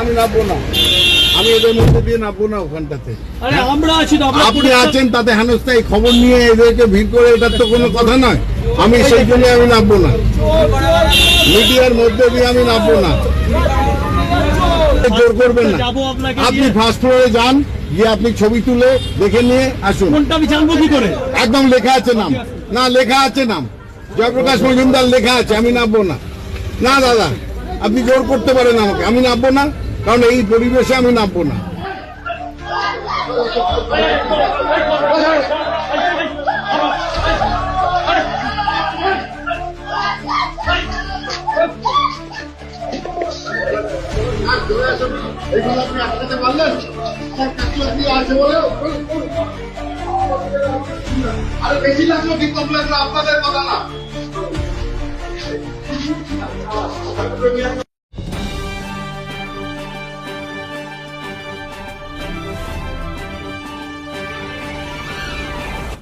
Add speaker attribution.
Speaker 1: আমি নামবো না, আমি এদের মধ্যে দিয়ে নামবো না ওখানটাতে।
Speaker 2: আমরা আছি তো,
Speaker 1: আপনি আছেন তাতে হেনস্থায় খবর নিয়ে এদেরকে ভিড় করে, এটার তো কোনো কথা নয়। আমি সেই জন্য আমি নামবো না, মিডিয়ার মধ্যে দিয়ে আমি নামবো না। জোর করবেন না, আপনি ফার্স্ট ফ্লোরে যান, গিয়ে আপনি ছবি তুলে দেখে নিয়ে আসুন।
Speaker 2: কোনটা আমি জানবো কি করে?
Speaker 1: একদম লেখা আছে নাম, না লেখা আছে নাম, জয়প্রকাশ মজুমদার লেখা আছে। আমি নামবো না, না দাদা আপনি জোর করতে পারেন আমাকে, আমি নামবো না, কারণ এই পরিবেশে আমি নামবো না। এগুলো আপনি আটকাতে পারলেন? আরে বেশি লাগলো কিন্তু আপনাদের কথা না।